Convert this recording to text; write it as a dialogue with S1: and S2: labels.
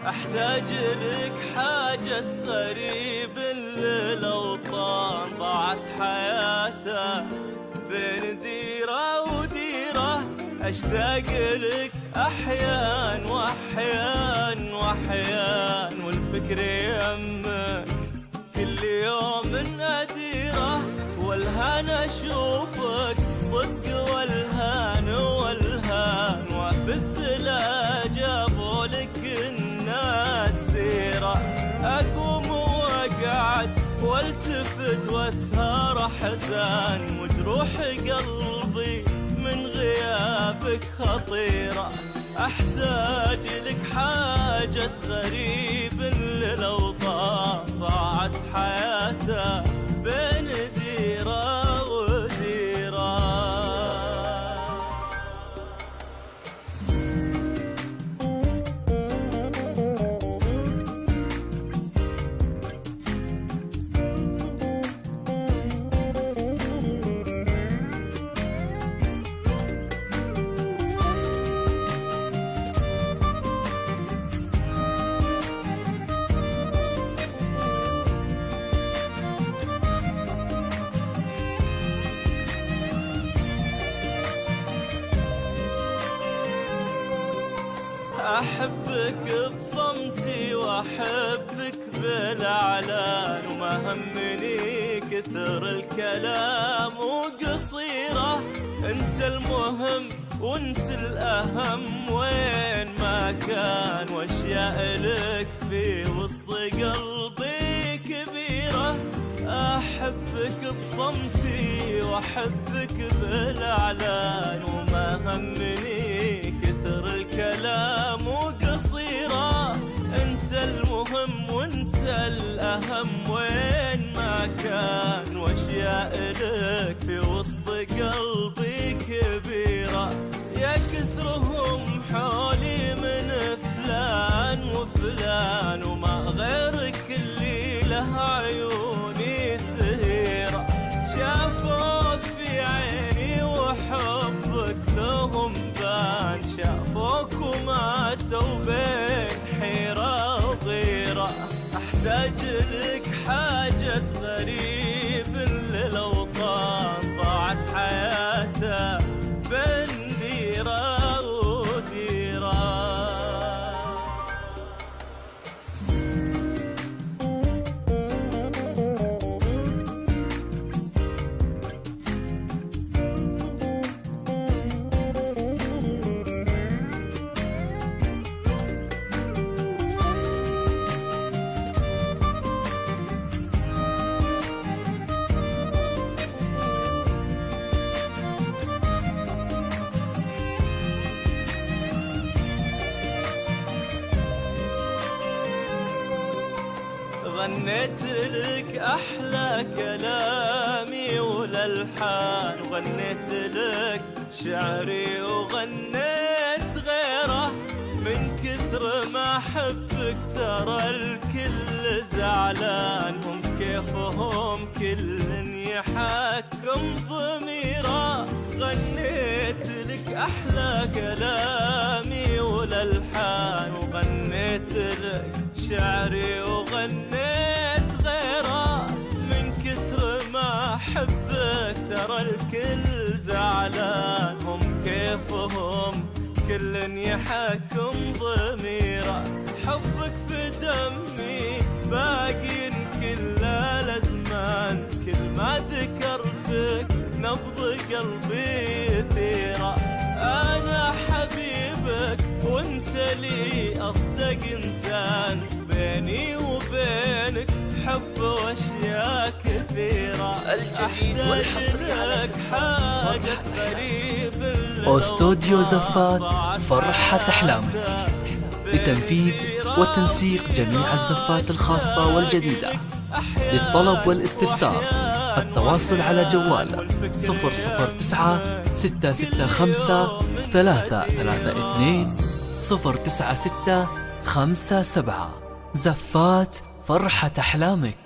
S1: احتاج لك حاجة غريب للأوطان ضاعت حياته بين ديرة وديرة. اشتاق لك احيان واحيان واحيان والفكر يمه كل يوم اديره. والهان اشوفك صدق والهان والهان وفي الزلا جابوا لك الناس سيره. اقوم واقعد والتفت واسهر حزان وجروح قلبي من غيابك خطيرة. احتاج لك حاجة غريب للأوطان ضاعت حياته بين ديرة وديرة. أحبك بصمتي وأحبك بالإعلان وما همني كثر الكلام وقصيرة. أنت المهم وأنت الأهم وين ما كان وأشياء لك في وسط قلبي كبيرة. أحبك بصمتي وأحبك بالإعلان وما همني كثر الكلام وقصيرة. انت المهم وانت الاهم وين ما كان واشياء لك في وسط قلبي كبيرة. يا كثرهم حولي من فلان وفلان وما غيرك اللي له عيوني سهيرة. شافوك في عيني وحبك لهم بان شافوك وماتوا بين حيرة وغيرة. احتاج لك حاجة غريب للأوطان ضاعت حياته بين ديرة وديرة. غنيت لك أحلى كلامي والألحان وغنيت لك شعري وغنيت غيره. من كثر ما أحبك ترى الكل زعلان هم كيفهم كل يحكم ضميره. غنيت لك أحلى كلامي والألحان وغنيت لك شعري وغنيت غيره. من كثر ما أحبك ترى الكل زعلان هم كيفهم كل يحكم ضميره. حبك في دمي باقي كل الأزمان كل ما ذكرتك نبض قلبي يثيره. أنا حبيبك وانت لي أصدق إنسان بيني وبينك حب وأشياء كثيرة.
S2: الجديد والحصري على
S1: حاجة غريب
S3: استوديو زفات فرحة أحلامك لتنفيذ وتنسيق جميع الزفات الخاصة والجديدة. للطلب والاستفسار التواصل على جوال 009 665 332 096 57. زفات فرحة أحلامك.